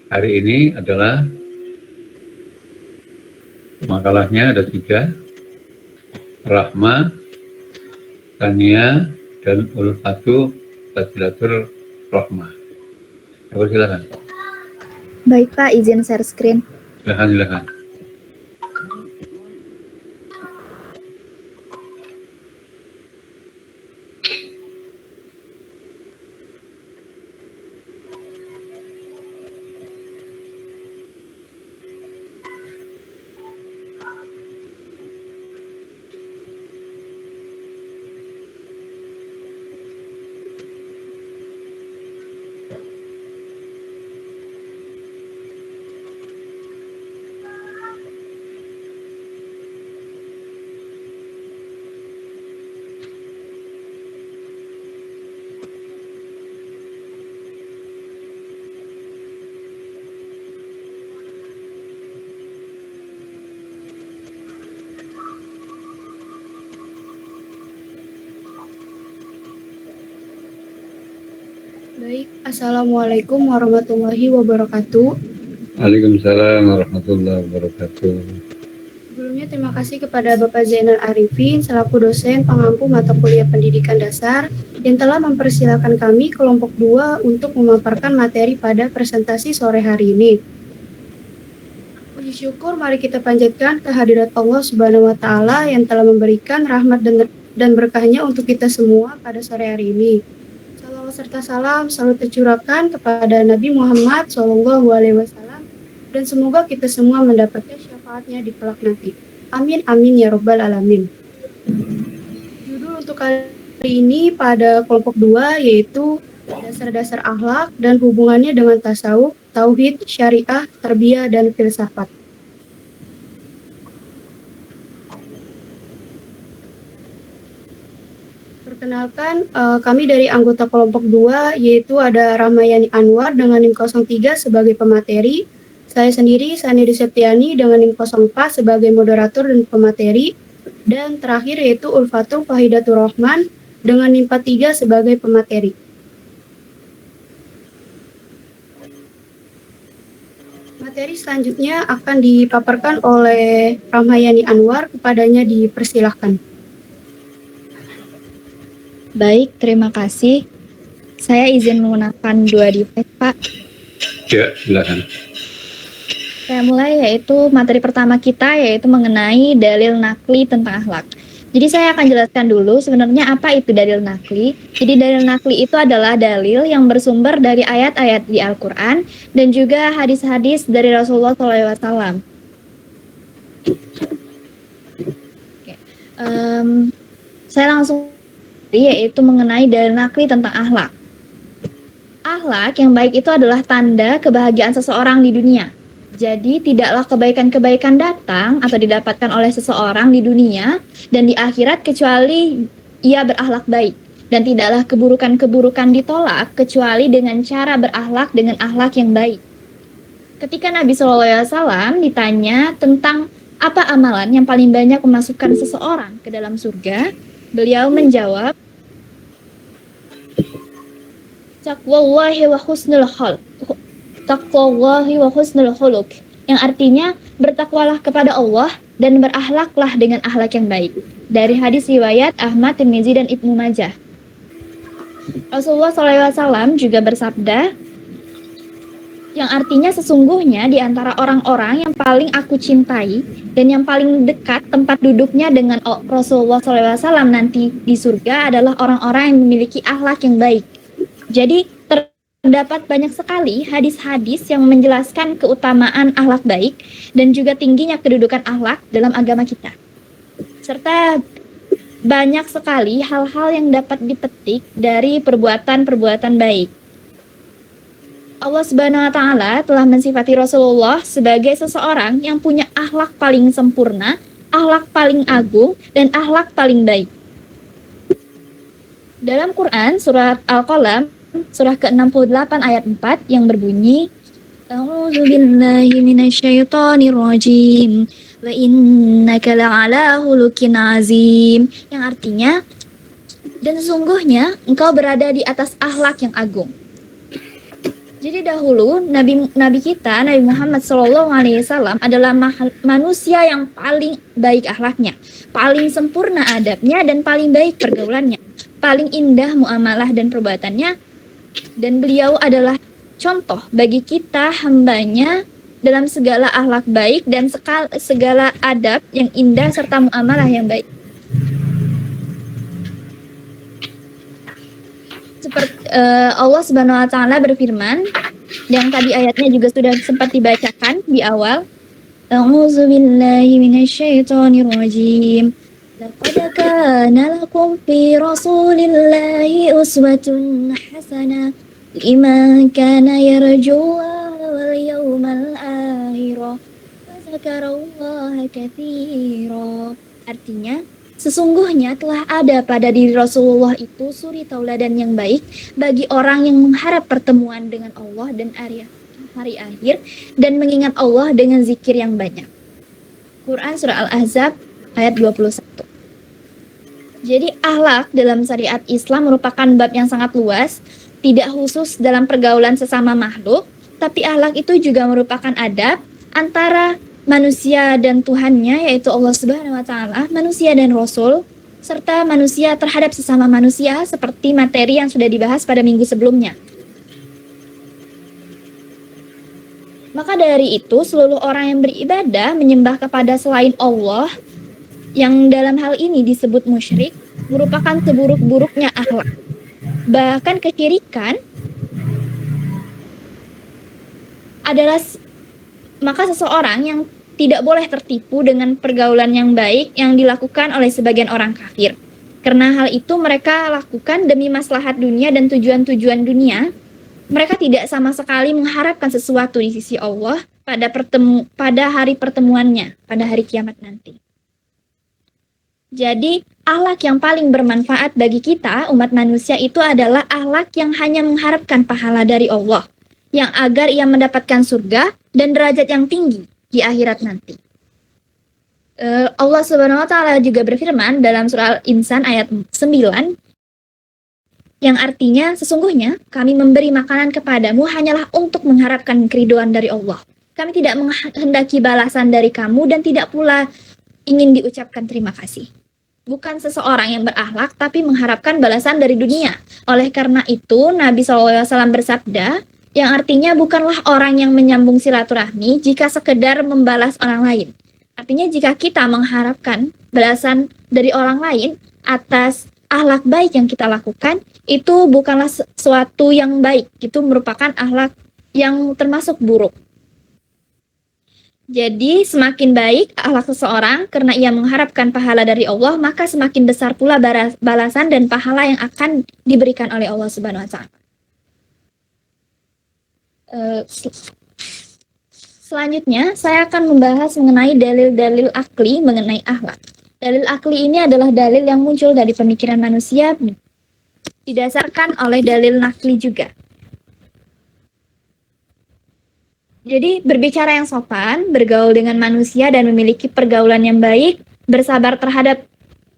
Hari ini adalah makalahnya ada 3, Rahma, Tania, dan Ulfatu Tadbilatur Rahmah. Silakan. Baik Pak, izin share screen. Silakan. Baik, Assalamualaikum warahmatullahi wabarakatuh. Waalaikumsalam warahmatullahi wabarakatuh. Sebelumnya terima kasih kepada Bapak Zainal Arifin selaku dosen pengampu mata kuliah pendidikan dasar yang telah mempersilahkan kami kelompok 2 untuk memaparkan materi pada presentasi sore hari ini. Puji syukur mari kita panjatkan kehadirat Allah Subhanahu wa taala yang telah memberikan rahmat dan berkahnya untuk kita semua pada sore hari ini. Serta salam selalu tercurahkan kepada Nabi Muhammad SAW dan semoga kita semua mendapatkan syafaatnya di kelak nanti. Amin amin ya robbal alamin. Judul untuk kali ini pada kelompok 2 yaitu dasar-dasar akhlak dan hubungannya dengan tasawuf, tauhid, syariah, tarbiyah dan filsafat. Perkenalkan, kami dari anggota kelompok 2, yaitu ada Ramayani Anwar dengan NIM 03 sebagai pemateri, saya sendiri Saniri Septiani dengan NIM 04 sebagai moderator dan pemateri, dan terakhir yaitu Ulfatul Fahidatur Rahman dengan NIM 43 sebagai pemateri. Materi selanjutnya akan dipaparkan oleh Ramayani Anwar, kepadanya dipersilahkan. Baik, terima kasih. Saya izin menggunakan 2 device, Pak. Ya, silakan. Saya mulai yaitu materi pertama kita yaitu mengenai dalil nakli tentang akhlak. Jadi saya akan jelaskan dulu sebenarnya apa itu dalil nakli. Jadi dalil nakli itu adalah dalil yang bersumber dari ayat-ayat di Al-Quran dan juga hadis-hadis dari Rasulullah SAW. Saya langsung yaitu mengenai dalil nakli tentang akhlak. Akhlak yang baik itu adalah tanda kebahagiaan seseorang di dunia. Jadi tidaklah kebaikan-kebaikan datang atau didapatkan oleh seseorang di dunia dan di akhirat kecuali ia berakhlak baik. Dan tidaklah keburukan-keburukan ditolak kecuali dengan cara berakhlak dengan akhlak yang baik. Ketika Nabi SAW ditanya tentang apa amalan yang paling banyak memasukkan seseorang ke dalam surga, beliau menjawab, taqwallahi wa husnul khuluq, yang artinya bertakwalah kepada Allah dan berakhlaklah dengan akhlak yang baik. Dari hadis riwayat Ahmad, Tirmizi dan Ibnu Majah. Rasulullah SAW juga bersabda, yang artinya sesungguhnya di antara orang-orang yang paling aku cintai dan yang paling dekat tempat duduknya dengan Rasulullah SAW nanti di surga adalah orang-orang yang memiliki akhlak yang baik. Jadi terdapat banyak sekali hadis-hadis yang menjelaskan keutamaan akhlak baik dan juga tingginya kedudukan akhlak dalam agama kita. Serta banyak sekali hal-hal yang dapat dipetik dari perbuatan-perbuatan baik. Allah Subhanahu wa taala telah mensifati Rasulullah sebagai seseorang yang punya akhlak paling sempurna, akhlak paling agung, dan akhlak paling baik. Dalam Quran surat Al-Qalam surah ke-68 ayat 4 yang berbunyi, A'udzubillahi minasyaitonirrajim wa innaka la'ala khuluqin azim, yang artinya dan sesungguhnya engkau berada di atas akhlak yang agung. Jadi dahulu Nabi kita Nabi Muhammad SAW adalah manusia yang paling baik akhlaknya, paling sempurna adabnya, dan paling baik pergaulannya, paling indah muamalah dan perbuatannya, dan beliau adalah contoh bagi kita hambanya dalam segala akhlak baik dan segala adab yang indah serta muamalah yang baik. Seperti Allah Subhanahu wa taala berfirman, yang tadi ayatnya juga sudah sempat dibacakan di awal. A'udzu billahi minasyaitonir rajim. Laqad kana lakum fi rasulillahi uswatun hasanah liman kana yarjullaha wal yawmal akhir wa dzakarallaha katsira. Artinya, sesungguhnya telah ada pada diri Rasulullah itu suri tauladan yang baik bagi orang yang mengharap pertemuan dengan Allah dan hari akhir dan mengingat Allah dengan zikir yang banyak. Quran Surah Al-Ahzab ayat 21. Jadi akhlak dalam syariat Islam merupakan bab yang sangat luas, tidak khusus dalam pergaulan sesama makhluk, tapi akhlak itu juga merupakan adab antara manusia dan Tuhannya, yaitu Allah Subhanahu wa taala, manusia dan Rasul, serta manusia terhadap sesama manusia seperti materi yang sudah dibahas pada minggu sebelumnya. Maka dari itu, seluruh orang yang beribadah menyembah kepada selain Allah, yang dalam hal ini disebut musyrik, merupakan seburuk-buruknya akhlak. Bahkan kesyirikan adalah maka seseorang yang tidak boleh tertipu dengan pergaulan yang baik yang dilakukan oleh sebagian orang kafir. Karena hal itu mereka lakukan demi maslahat dunia dan tujuan-tujuan dunia. Mereka tidak sama sekali mengharapkan sesuatu di sisi Allah pada hari pertemuannya, pada hari kiamat nanti. Jadi, akhlak yang paling bermanfaat bagi kita, umat manusia, itu adalah akhlak yang hanya mengharapkan pahala dari Allah, yang agar ia mendapatkan surga dan derajat yang tinggi di akhirat nanti. Allah Subhanahu wa taala juga berfirman dalam surah Al-Insan ayat 9, yang artinya, sesungguhnya kami memberi makanan kepadamu hanyalah untuk mengharapkan keridhaan dari Allah. Kami tidak menghendaki balasan dari kamu dan tidak pula ingin diucapkan terima kasih. Bukan seseorang yang berakhlak tapi mengharapkan balasan dari dunia. Oleh karena itu, Nabi SAW bersabda, yang artinya bukanlah orang yang menyambung silaturahmi jika sekedar membalas orang lain. Artinya jika kita mengharapkan balasan dari orang lain atas akhlak baik yang kita lakukan, itu bukanlah sesuatu yang baik. Itu merupakan akhlak yang termasuk buruk. Jadi semakin baik akhlak seseorang karena ia mengharapkan pahala dari Allah, maka semakin besar pula balasan dan pahala yang akan diberikan oleh Allah Subhanahu wa taala. Selanjutnya, saya akan membahas mengenai dalil-dalil akli mengenai akhlak. Dalil akli ini adalah dalil yang muncul dari pemikiran manusia, didasarkan oleh dalil nakli juga. Jadi, berbicara yang sopan, bergaul dengan manusia dan memiliki pergaulan yang baik, bersabar terhadap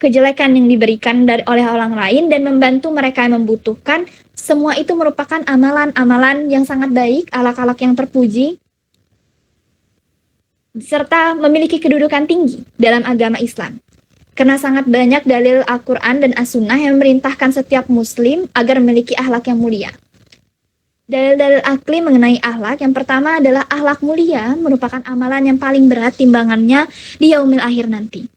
kejelekan yang diberikan oleh orang lain dan membantu mereka yang membutuhkan, semua itu merupakan amalan-amalan yang sangat baik, akhlak-akhlak yang terpuji, serta memiliki kedudukan tinggi dalam agama Islam. Karena sangat banyak dalil Al-Quran dan As-Sunnah yang memerintahkan setiap muslim agar memiliki akhlak yang mulia. Dalil-dalil akli mengenai akhlak, yang pertama adalah akhlak mulia merupakan amalan yang paling berat timbangannya di yaumil akhir nanti.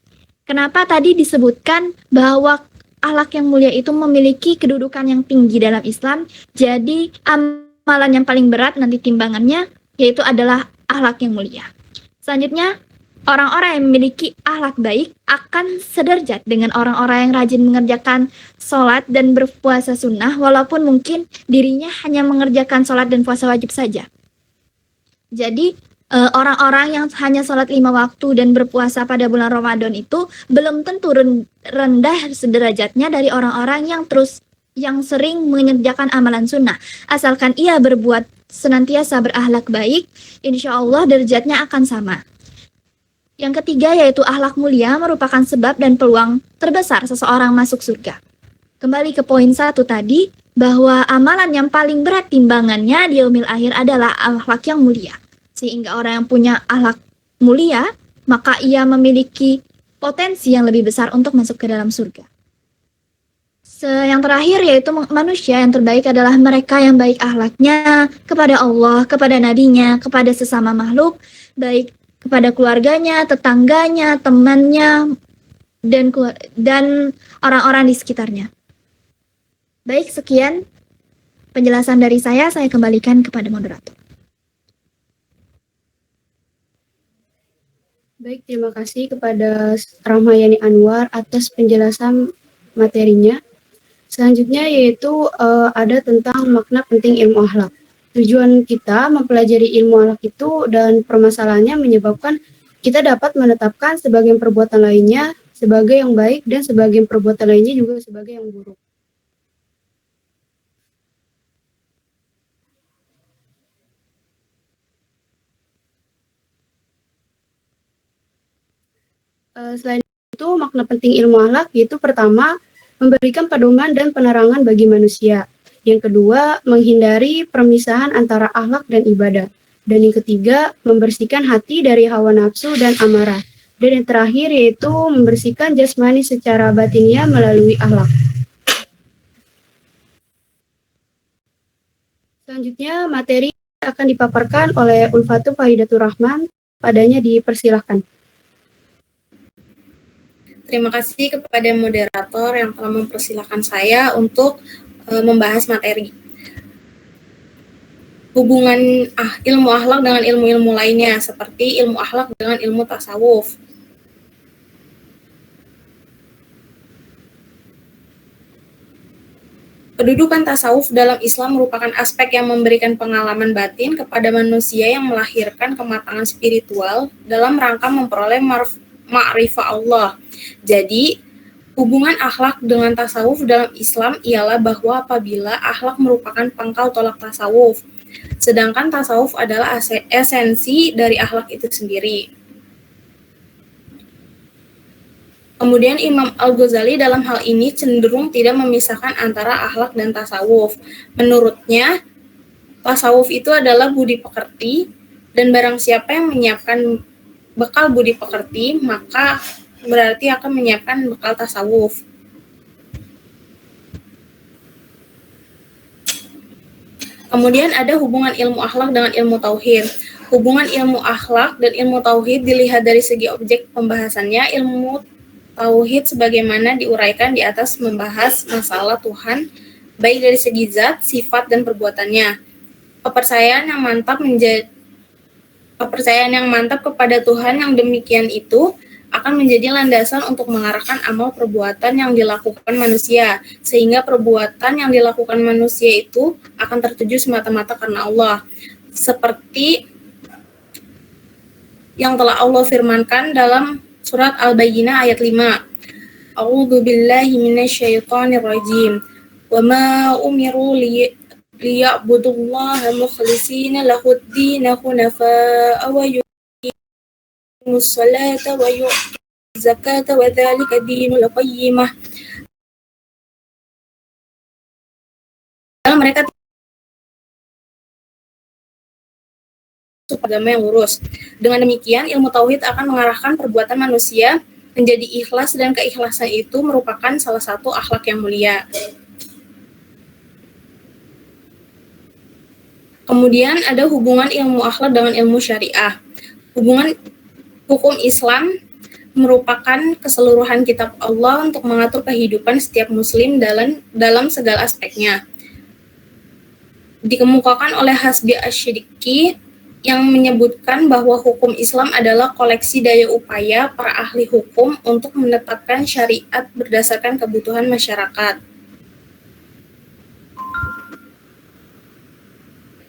Kenapa tadi disebutkan bahwa akhlak yang mulia itu memiliki kedudukan yang tinggi dalam Islam? Jadi amalan yang paling berat nanti timbangannya yaitu adalah akhlak yang mulia. Selanjutnya, orang-orang yang memiliki akhlak baik akan sederajat dengan orang-orang yang rajin mengerjakan sholat dan berpuasa sunnah, walaupun mungkin dirinya hanya mengerjakan sholat dan puasa wajib saja. Jadi, orang-orang yang hanya sholat 5 waktu dan berpuasa pada bulan Ramadan itu belum tentu rendah sederajatnya dari orang-orang yang sering mengerjakan amalan sunnah. Asalkan ia berbuat senantiasa berakhlak baik, insya Allah derajatnya akan sama. Yang ketiga yaitu akhlak mulia merupakan sebab dan peluang terbesar seseorang masuk surga. Kembali ke poin 1 tadi, bahwa amalan yang paling berat timbangannya di yaumil akhir adalah akhlak yang mulia. Sehingga orang yang punya akhlak mulia, maka ia memiliki potensi yang lebih besar untuk masuk ke dalam surga. Yang terakhir yaitu manusia yang terbaik adalah mereka yang baik akhlaknya kepada Allah, kepada nabinya, kepada sesama makhluk, baik kepada keluarganya, tetangganya, temannya, dan orang-orang di sekitarnya. Baik, sekian penjelasan dari saya kembalikan kepada moderator. Baik, terima kasih kepada Rahmayani Anwar atas penjelasan materinya. Selanjutnya yaitu ada tentang makna penting ilmu akhlak. Tujuan kita mempelajari ilmu akhlak itu dan permasalahannya menyebabkan kita dapat menetapkan sebagian perbuatan lainnya sebagai yang baik dan sebagian perbuatan lainnya juga sebagai yang buruk. Selain itu, makna penting ilmu akhlak yaitu pertama, memberikan pedoman dan penerangan bagi manusia. Yang kedua, menghindari permisahan antara akhlak dan ibadah. Dan yang ketiga, membersihkan hati dari hawa nafsu dan amarah. Dan yang terakhir yaitu membersihkan jasmani secara batinnya melalui akhlak. Selanjutnya, materi akan dipaparkan oleh Ulfatul Fahidatur Rahman. Padanya dipersilahkan. Terima kasih kepada moderator yang telah mempersilahkan saya untuk membahas materi. Hubungan ilmu akhlak dengan ilmu-ilmu lainnya, seperti ilmu akhlak dengan ilmu tasawuf. Kedudukan tasawuf dalam Islam merupakan aspek yang memberikan pengalaman batin kepada manusia yang melahirkan kematangan spiritual dalam rangka memperoleh ma'rifah Allah. Jadi, hubungan akhlak dengan tasawuf dalam Islam ialah bahwa apabila akhlak merupakan pangkal tolak tasawuf, sedangkan tasawuf adalah esensi dari akhlak itu sendiri. Kemudian Imam Al-Ghazali dalam hal ini cenderung tidak memisahkan antara akhlak dan tasawuf. Menurutnya, tasawuf itu adalah budi pekerti, dan barang siapa yang menyiapkan bekal budi pekerti, maka berarti akan menyiapkan bekal tasawuf. Kemudian ada hubungan ilmu akhlak dengan ilmu tauhid. Hubungan ilmu akhlak dan ilmu tauhid dilihat dari segi objek pembahasannya. Ilmu tauhid sebagaimana diuraikan di atas membahas masalah Tuhan, baik dari segi zat, sifat, dan perbuatannya. Kepercayaan yang mantap kepada Tuhan yang demikian itu akan menjadi landasan untuk mengarahkan amal perbuatan yang dilakukan manusia, sehingga perbuatan yang dilakukan manusia itu akan tertuju semata-mata karena Allah. Seperti yang telah Allah firmankan dalam Surat Al-Bayyinah ayat 5. A'udzu billahi minasyaitonir rajim. Wa ma umiru liya'budullaha mukhlishina lahud-din hunafa'a wa yuqimus salata wa yu'tuz zakata wa dzalika dinul qayyimah. Mereka agama yang lurus. Dengan demikian, ilmu tauhid akan mengarahkan perbuatan manusia menjadi ikhlas, dan keikhlasan itu merupakan salah satu akhlak yang mulia. Kemudian ada hubungan ilmu akhlak dengan ilmu syariah. Hubungan hukum Islam merupakan keseluruhan kitab Allah untuk mengatur kehidupan setiap muslim dalam segala aspeknya. Dikemukakan oleh Hasbi Asy-Syidiki yang menyebutkan bahwa hukum Islam adalah koleksi daya upaya para ahli hukum untuk menetapkan syariat berdasarkan kebutuhan masyarakat.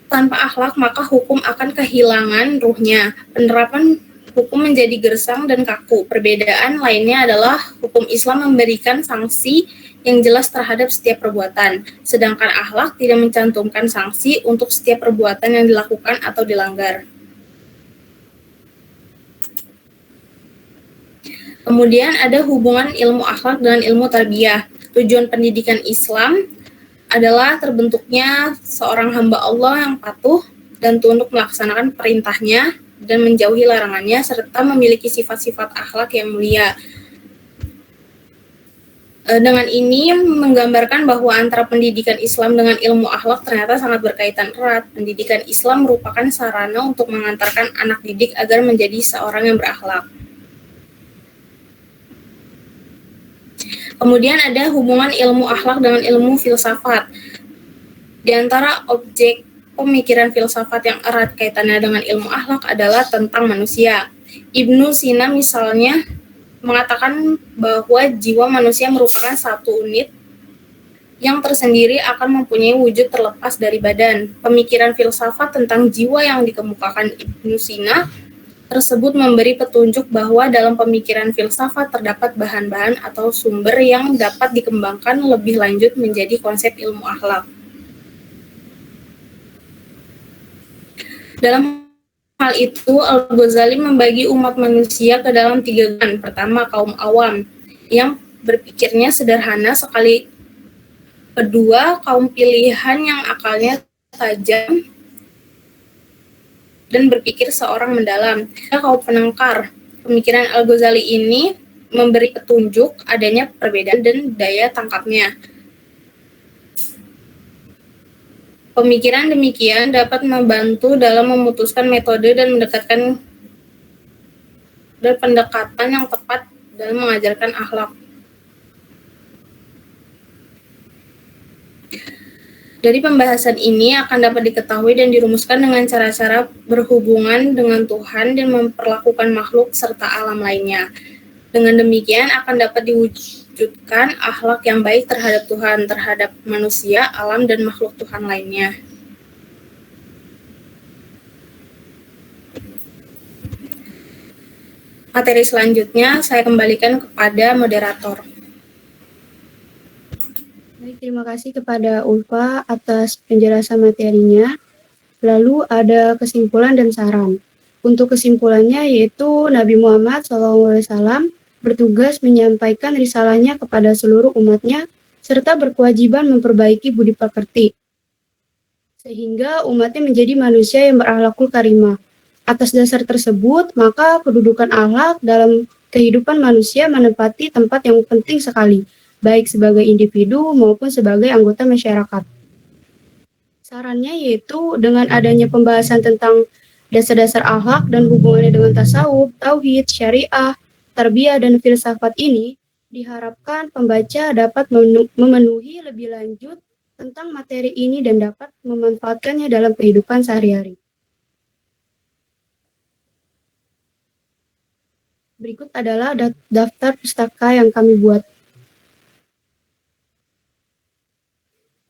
Tanpa akhlak, maka hukum akan kehilangan ruhnya. Penerapan hukum menjadi gersang dan kaku. Perbedaan lainnya adalah hukum Islam memberikan sanksi yang jelas terhadap setiap perbuatan, sedangkan akhlak tidak mencantumkan sanksi untuk setiap perbuatan yang dilakukan atau dilanggar. Kemudian ada hubungan ilmu akhlak dengan ilmu tarbiyah. Tujuan pendidikan Islam adalah terbentuknya seorang hamba Allah yang patuh dan tunduk melaksanakan perintahnya dan menjauhi larangannya, serta memiliki sifat-sifat akhlak yang mulia. Dengan ini menggambarkan bahwa antara pendidikan Islam dengan ilmu akhlak ternyata sangat berkaitan erat. Pendidikan Islam merupakan sarana untuk mengantarkan anak didik agar menjadi seorang yang berakhlak. Kemudian ada hubungan ilmu akhlak dengan ilmu filsafat. Di antara objek pemikiran filsafat yang erat kaitannya dengan ilmu akhlak adalah tentang manusia. Ibnu Sina misalnya mengatakan bahwa jiwa manusia merupakan satu unit yang tersendiri akan mempunyai wujud terlepas dari badan. Pemikiran filsafat tentang jiwa yang dikemukakan Ibnu Sina tersebut memberi petunjuk bahwa dalam pemikiran filsafat terdapat bahan-bahan atau sumber yang dapat dikembangkan lebih lanjut menjadi konsep ilmu akhlak. Dalam hal itu, Al-Ghazali membagi umat manusia ke dalam 3 golongan. Pertama, kaum awam yang berpikirnya sederhana sekali. Kedua, kaum pilihan yang akalnya tajam dan berpikir seorang mendalam. Kaum penangkar. Pemikiran Al-Ghazali ini memberi petunjuk adanya perbedaan dan daya tangkapnya. Pemikiran demikian dapat membantu dalam memutuskan metode dan pendekatan yang tepat dalam mengajarkan akhlak. Dari pembahasan ini akan dapat diketahui dan dirumuskan dengan cara-cara berhubungan dengan Tuhan dan memperlakukan makhluk serta alam lainnya. Dengan demikian akan dapat diwujudkan akhlak yang baik terhadap Tuhan, terhadap manusia, alam, dan makhluk Tuhan lainnya. Materi selanjutnya saya kembalikan kepada moderator. Baik, terima kasih kepada Ulfa atas penjelasan materinya. Lalu ada kesimpulan dan saran. Untuk kesimpulannya yaitu Nabi Muhammad SAW bertugas menyampaikan risalahnya kepada seluruh umatnya serta berkewajiban memperbaiki budi pekerti sehingga umatnya menjadi manusia yang berakhlakul karimah. Atas dasar tersebut, maka kedudukan akhlak dalam kehidupan manusia menempati tempat yang penting sekali, baik sebagai individu maupun sebagai anggota masyarakat. Sarannya yaitu dengan adanya pembahasan tentang dasar-dasar akhlak dan hubungannya dengan tasawuf, tauhid, syariah, tarbiyah, dan filsafat ini, diharapkan pembaca dapat memenuhi lebih lanjut tentang materi ini dan dapat memanfaatkannya dalam kehidupan sehari-hari. Berikut adalah daftar pustaka yang kami buat.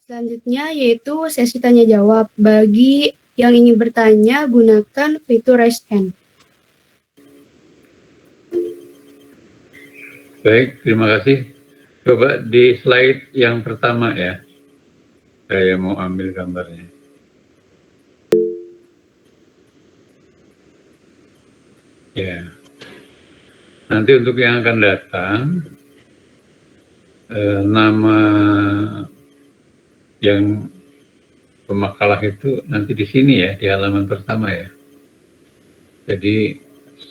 Selanjutnya yaitu sesi tanya-jawab. Bagi yang ingin bertanya, gunakan fitur raise hand. Baik, terima kasih. Coba di slide yang pertama ya. Saya mau ambil gambarnya. Ya. Nanti untuk yang akan datang, nama yang pemakalah itu nanti di sini ya, di halaman pertama ya. Jadi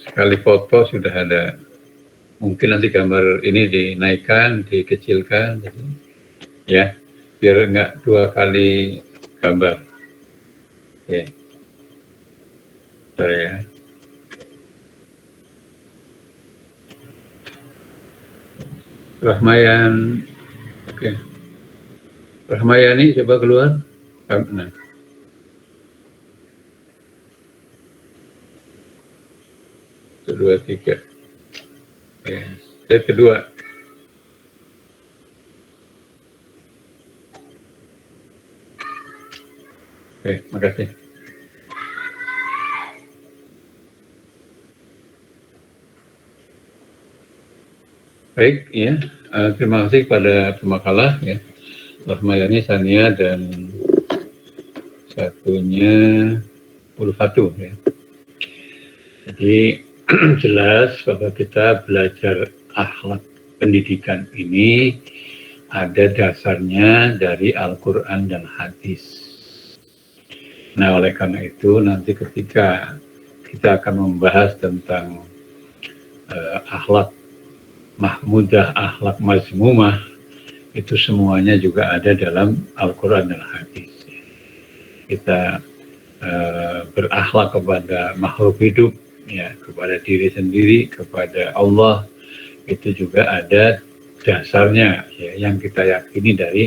sekali foto sudah ada. Mungkin nanti gambar ini dinaikkan, dikecilkan, jadi, ya, biar enggak 2 kali gambar. Oke. Saya. Rahmayan, oke. Rahmayani coba keluar. Nah. Kedua, 3. Oke, step kedua. Oke, makasih. Baik, ya. Terima kasih kepada pemakalah ya. Rahmayani, Sania, dan satunya Ulfatu ya. Jadi jelas bahwa kita belajar akhlak pendidikan ini ada dasarnya dari Al-Quran dan hadis. Nah, oleh karena itu nanti ketika kita akan membahas tentang akhlak mahmudah, akhlak mazmumah, itu semuanya juga ada dalam Al-Quran dan hadis. Kita berakhlak kepada makhluk hidup, ya, kepada diri sendiri, kepada Allah, itu juga ada dasarnya, ya, yang kita yakini dari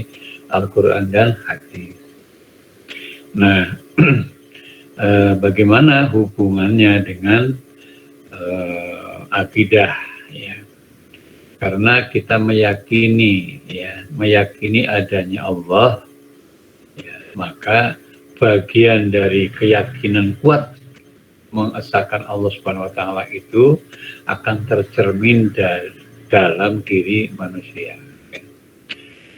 Al-Quran dan hadis. Nah, bagaimana hubungannya dengan akidah, ya? Karena kita meyakini, ya, meyakini adanya Allah, ya, maka bagian dari keyakinan kuat mengesahkan Allah Subhanahu wa Ta'ala itu akan tercermin dalam diri manusia.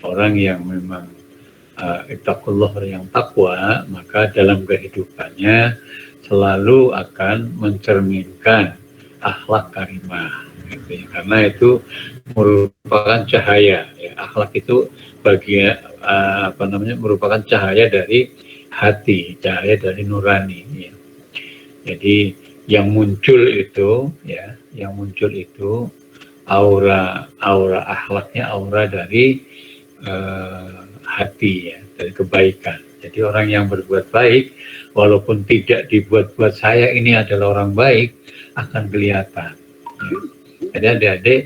Orang yang memang ittaqullah, yang takwa, maka dalam kehidupannya selalu akan mencerminkan akhlak karimah, gitu ya. Karena itu merupakan cahaya, ya. Akhlak itu merupakan cahaya dari hati, cahaya dari nurani, ya. Jadi yang muncul itu, ya, yang muncul itu aura akhlaknya, aura dari hati, ya, dari kebaikan. Jadi orang yang berbuat baik, walaupun tidak dibuat-buat saya ini adalah orang baik, akan kelihatan. Ya. Jadi adik-adik,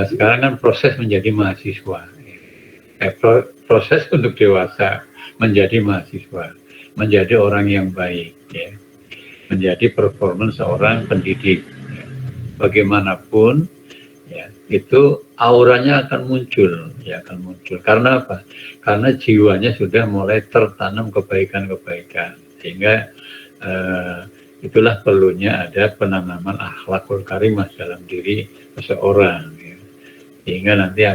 sekarang kan proses menjadi mahasiswa, proses untuk dewasa menjadi mahasiswa, menjadi orang yang baik, ya, menjadi performance seorang pendidik. Ya. Bagaimanapun, ya, itu auranya akan muncul, ya, akan muncul. Karena apa? Karena jiwanya sudah mulai tertanam kebaikan-kebaikan, sehingga itulah perlunya ada penanaman akhlakul karimah dalam diri seseorang, ya. Sehingga nanti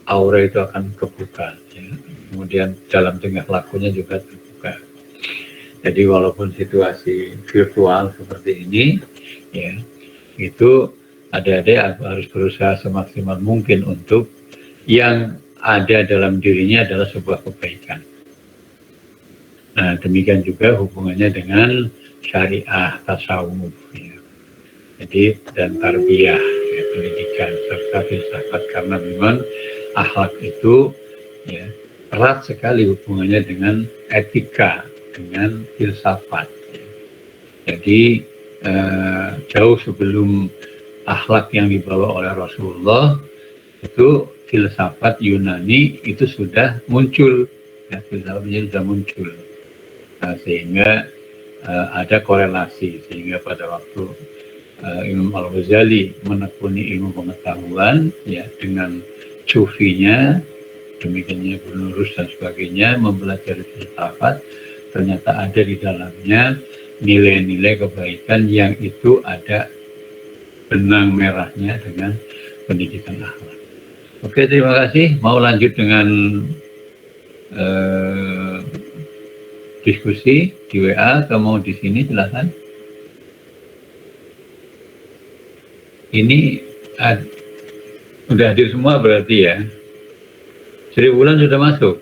aura itu akan kebuka, ya. Kemudian dalam tingkah lakunya juga terbuka. Jadi walaupun situasi virtual seperti ini, ya, itu adik-adik harus berusaha semaksimal mungkin untuk yang ada dalam dirinya adalah sebuah kebaikan. Nah, demikian juga hubungannya dengan syariah, tasawuf, ya. Jadi dan tarbiyah, ya, pendidikan serta filsafat, karena memang akhlak itu, ya, erat sekali hubungannya dengan etika, dengan filsafat, ya. Jadi jauh sebelum akhlak yang dibawa oleh Rasulullah itu filsafat Yunani itu sudah muncul, ya, filsafatnya sudah muncul. Nah, sehingga ada korelasi, sehingga pada waktu Imam Al-Ghazali menekuni ilmu pengetahuan, ya, dengan sufinya, demikiannya Ibnu Rus dan sebagainya, mempelajari filsafat, ternyata ada di dalamnya nilai-nilai kebaikan yang itu ada benang merahnya dengan pendidikan akhlak. Oke, terima kasih. Mau lanjut dengan diskusi di WA atau mau di sini, silahkan. Ini sudah hadir semua berarti, ya. Sri Wulan sudah masuk.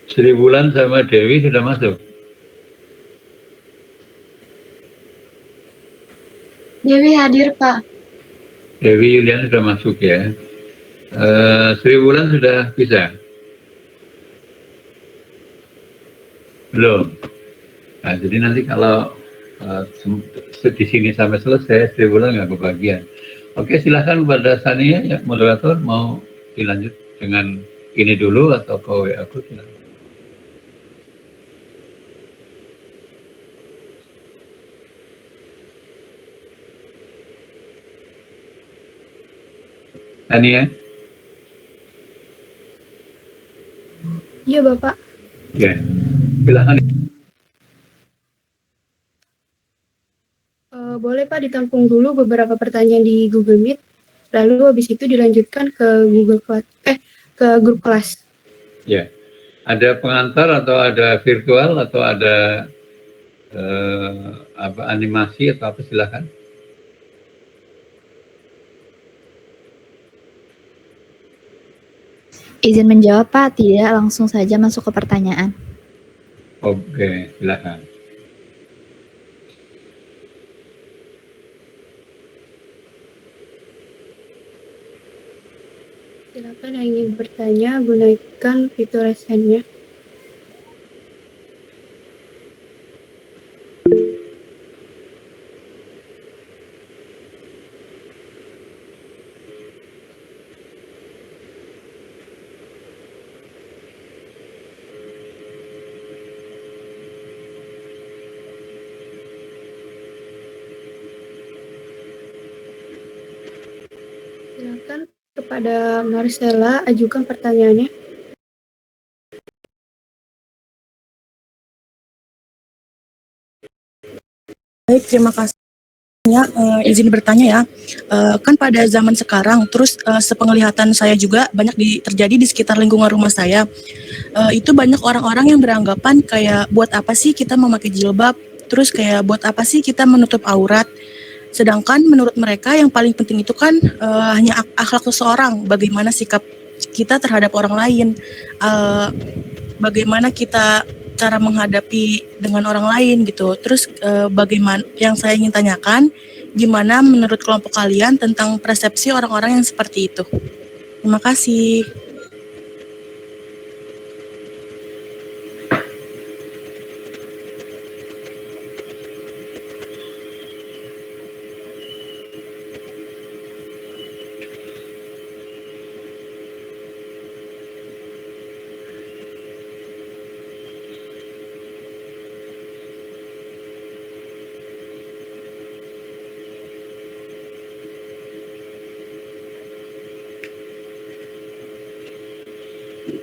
Sri Wulan sama Dewi sudah masuk. Dewi hadir, Pak. Dewi Yulian sudah masuk, ya. Sri Wulan sudah bisa? Belum. Nah, jadi nanti kalau di sini sampai selesai, Sri Wulan nggak kebagian. Oke, silahkan kepada Sania, ya, moderator, mau dilanjut dengan ini dulu atau ke WA aku, silahkan. Sania? Iya, Bapak. Ya, silahkan. Boleh Pak ditampung dulu beberapa pertanyaan di Google Meet, lalu habis itu dilanjutkan ke ke grup kelas. Ya, ada pengantar atau ada virtual atau ada animasi atau apa, silakan. Izin menjawab, Pak. Tidak, langsung saja masuk ke pertanyaan. Oke, silakan. Silakan yang ingin bertanya gunakan fitur raise hand-nya. Silakan kepada Marcella ajukan pertanyaannya. Baik, terima kasih. Izin bertanya ya, kan pada zaman sekarang, terus sepenglihatan saya juga banyak terjadi di sekitar lingkungan rumah saya. Itu banyak orang-orang yang beranggapan kayak buat apa sih kita memakai jilbab, terus kayak buat apa sih kita menutup aurat. Sedangkan menurut mereka yang paling penting itu kan hanya akhlak seseorang, bagaimana sikap kita terhadap orang lain, bagaimana kita cara menghadapi dengan orang lain gitu. Terus bagaimana yang saya ingin tanyakan, gimana menurut kelompok kalian tentang persepsi orang-orang yang seperti itu? Terima kasih.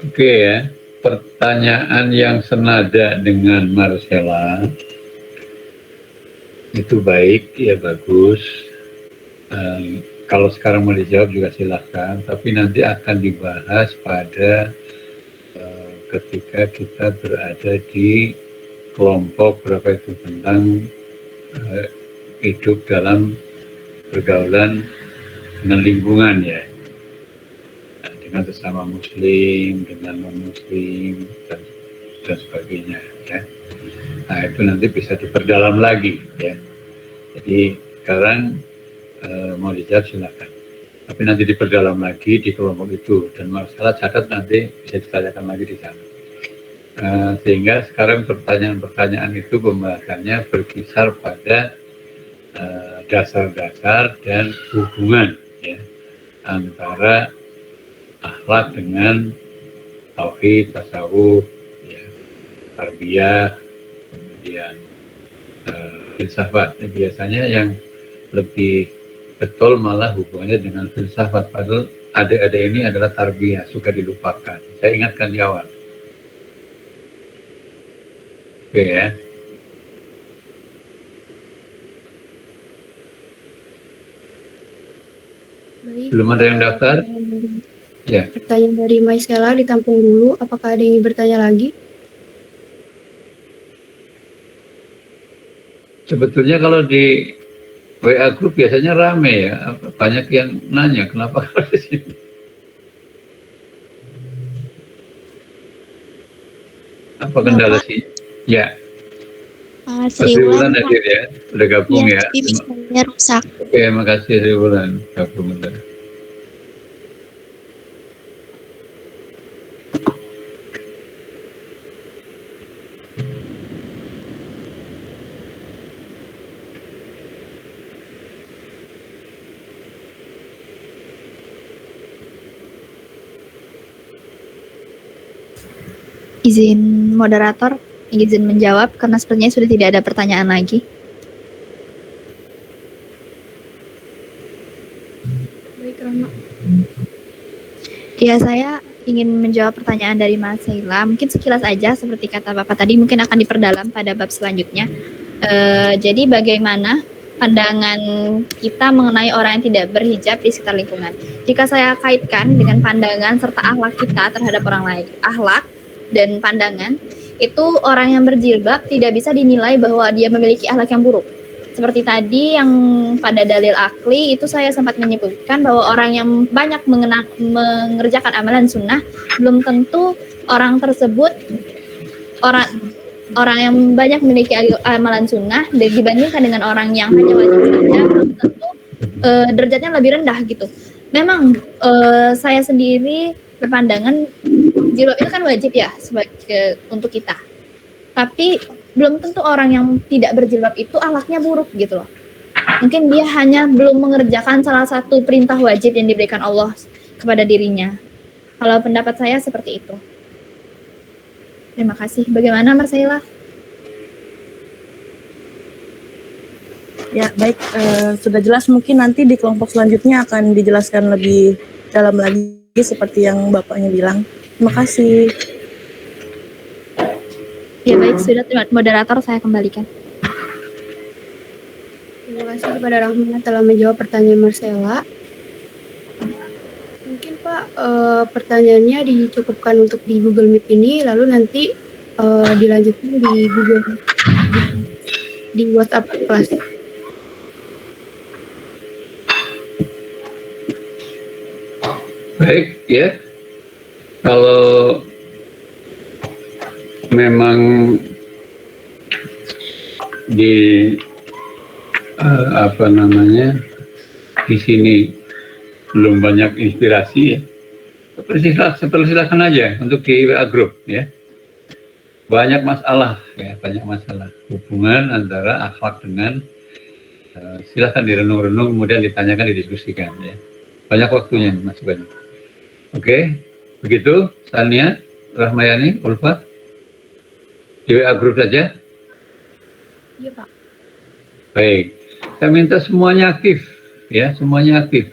Oke ya, pertanyaan yang senada dengan Marcella itu baik, ya bagus. Kalau sekarang mau dijawab juga silahkan, tapi nanti akan dibahas pada ketika kita berada di kelompok berapa itu tentang hidup dalam pergaulan dengan lingkungan ya, dengan sesama muslim, dengan non-muslim, dan sebagainya ya. Nah itu nanti bisa diperdalam lagi ya. Jadi sekarang mau dijawab silakan, tapi nanti diperdalam lagi di kelompok itu, dan masalah catat nanti bisa ditanyakan lagi di sana. Sehingga sekarang pertanyaan-pertanyaan itu pembahasannya berkisar pada dasar-dasar dan hubungan ya antara akhlak dengan tauhid, tasawuf, ya, tarbiyah, kemudian filsafat. Biasanya yang lebih betul malah hubungannya dengan filsafat, padahal adik-adik ini adalah tarbiyah, suka dilupakan. Saya ingatkan di awal. Oke ya. Baik, Belum ada yang daftar? Ya. pertanyaan dari Marcella ditampung dulu. Apakah ada yang ingin bertanya lagi? Sebetulnya kalau di WA Group biasanya rame ya, banyak yang nanya kenapa harus di sini. Apa kendala sih? Ya, Sri Sri Wulan, Wulan hadir ya, udah gabung ya. tapi misalnya rusak. Oke, makasih Sri Wulan gabung udah. Izin moderator, izin menjawab karena sepertinya sudah tidak ada pertanyaan lagi. Baik, Rama. Ya, saya ingin menjawab pertanyaan dari Mas Sheila. Mungkin sekilas aja seperti kata Bapak tadi, mungkin akan diperdalam pada bab selanjutnya. Jadi bagaimana pandangan kita mengenai orang yang tidak berhijab di sekitar lingkungan. Jika saya kaitkan dengan pandangan serta akhlak kita terhadap orang lain, akhlak dan pandangan, itu orang yang berjilbab tidak bisa dinilai bahwa dia memiliki akhlak yang buruk. Seperti tadi yang pada dalil akli itu saya sempat menyebutkan bahwa orang yang banyak mengerjakan amalan sunnah belum tentu orang tersebut orang yang banyak memiliki amalan sunnah dibandingkan dengan orang yang hanya wajib saja, belum tentu derajatnya lebih rendah gitu. Memang saya sendiri berpandangan jilbab itu kan wajib ya untuk kita. Tapi belum tentu orang yang tidak berjilbab itu akhlaknya buruk gitu loh. Mungkin dia hanya belum mengerjakan salah satu perintah wajib yang diberikan Allah kepada dirinya. Kalau pendapat saya seperti itu. Terima kasih. Bagaimana Marcella? Ya, baik. Sudah jelas, mungkin nanti di kelompok selanjutnya akan dijelaskan lebih dalam lagi seperti yang Bapaknya bilang. Terima kasih. Ya baik, sudah moderator saya kembalikan. Terima kasih kepada Rahmana telah menjawab pertanyaan Marcella. Mungkin Pak, pertanyaannya dicukupkan untuk di Google Meet ini, lalu nanti dilanjutkan di Google di WhatsApp kelas. Baik ya, kalau memang di di sini belum banyak inspirasi ya, persilahkan aja untuk di WA group ya. Banyak masalah ya, banyak masalah hubungan antara akhlak dengan silahkan direnung-renung kemudian ditanyakan, didiskusikan ya. Banyak waktunya, masih banyak. Oke, begitu Sania, Rahmayani, Ulfa. Di WA group saja? Iya Pak. Baik, saya minta semuanya aktif, ya, semuanya aktif.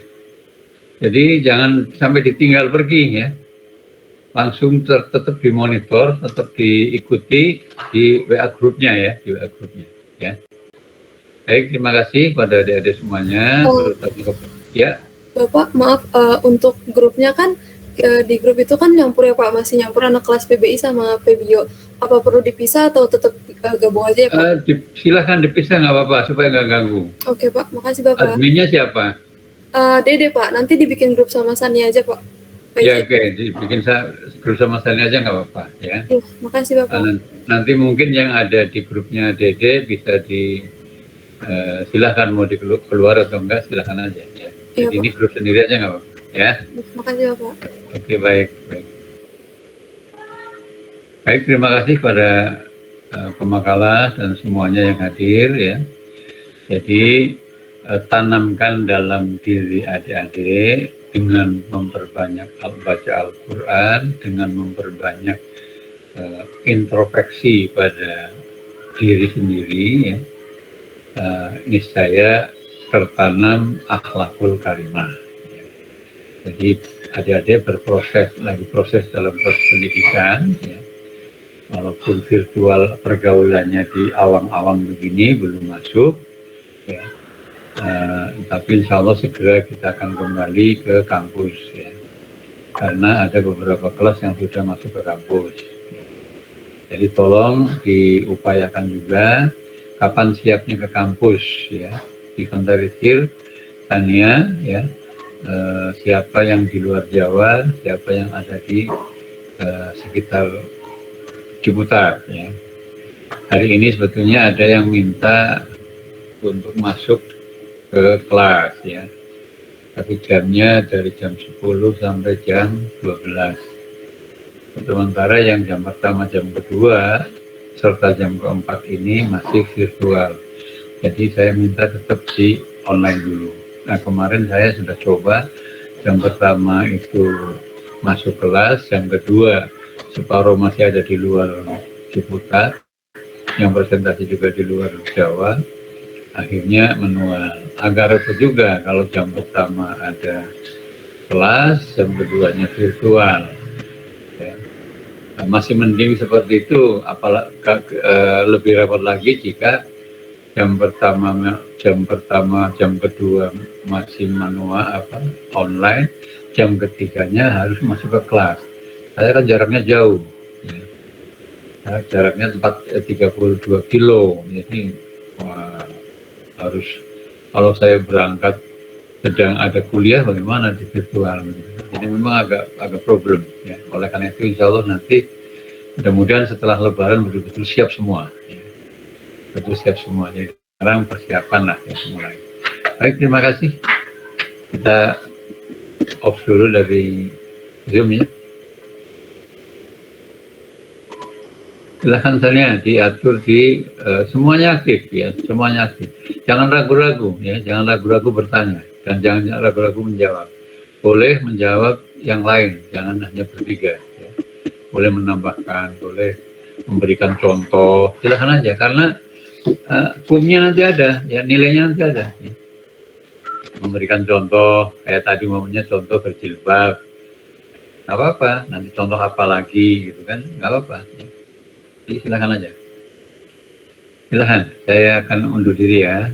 Jadi jangan sampai ditinggal pergi, ya. Langsung tetap dimonitor, tetap diikuti di WA grupnya, ya, di WA grupnya, ya. Baik, terima kasih pada adik-adik semuanya. Ya. Bapak, maaf, untuk grupnya kan di grup itu kan nyampur ya Pak, masih nyampur anak kelas PBI sama PBIO. Apa perlu dipisah atau tetap gabung aja ya Pak? Silahkan dipisah, nggak apa-apa, supaya nggak ganggu. Oke Pak, makasih Bapak. Adminnya siapa? Dede Pak, nanti dibikin grup sama Sani aja Pak. Ya oke, dibikin grup sama Sani aja nggak apa-apa ya. Makasih Bapak. Nanti mungkin yang ada di grupnya Dede bisa silahkan mau keluar atau enggak, silahkan aja ya. Jadi ini grup sendiri aja nggak apa-apa ya. Makasih Bapak. Oke, baik. Baik, terima kasih pada pemakalah dan semuanya yang hadir ya. Jadi tanamkan dalam diri adik-adik dengan memperbanyak baca Al-Quran, dengan memperbanyak introspeksi pada diri sendiri ya. Niscaya tertanam akhlakul karimah. Jadi adik-adik proses dalam proses pendidikan ya. Walaupun virtual pergaulannya di awang-awang begini belum masuk ya. Tapi insya Allah segera kita akan kembali ke kampus ya. Karena ada beberapa kelas yang sudah masuk ke kampus. Jadi tolong diupayakan juga kapan siapnya ke kampus ya. Dikontarisir Tania ya. Siapa yang di luar Jawa, siapa yang ada di sekitar Ciputat ya. Hari ini sebetulnya ada yang minta untuk masuk ke kelas ya. Tapi jamnya dari jam 10 sampai jam 12. Sementara yang jam pertama, jam kedua serta jam keempat ini masih virtual. Jadi saya minta tetap di online dulu. Nah, kemarin saya sudah coba jam pertama itu masuk kelas, jam kedua separuh masih ada di luar Ciputat, yang presentasi juga di luar Jawa, akhirnya manual. Agar itu juga kalau jam pertama ada kelas, jam keduanya virtual. Ya. Nah, masih mending seperti itu, apalagi lebih repot lagi jika jam pertama, jam kedua masih manual online, jam ketiganya harus masuk ke kelas. Saya kan jaraknya jauh, ya. Jaraknya 32 kilo, jadi harus, kalau saya berangkat sedang ada kuliah bagaimana di virtual. Jadi memang agak problem ya. Oleh karena itu insya Allah nanti mudah-mudahan setelah Lebaran betul-betul siap semua ya. Betul siap semua. Jadi sekarang persiapan lah ya mulai. Baik, terima kasih. Kita off dulu dari Zoom ya. Silahkan saja diatur di semuanya aktif ya, semuanya aktif. Jangan ragu-ragu ya, jangan ragu-ragu bertanya dan jangan ragu-ragu menjawab. Boleh menjawab yang lain, jangan hanya bertiga. Ya. Boleh menambahkan, boleh memberikan contoh, silahkan aja karena hukumnya nanti ada, ya nilainya nanti ada. Ya. Memberikan contoh, kayak tadi momennya contoh berjilbab, nggak apa-apa. Nanti contoh apa lagi gitu kan, nggak apa-apa. Ya. Jadi silakan aja. Silakan, saya akan undur diri ya.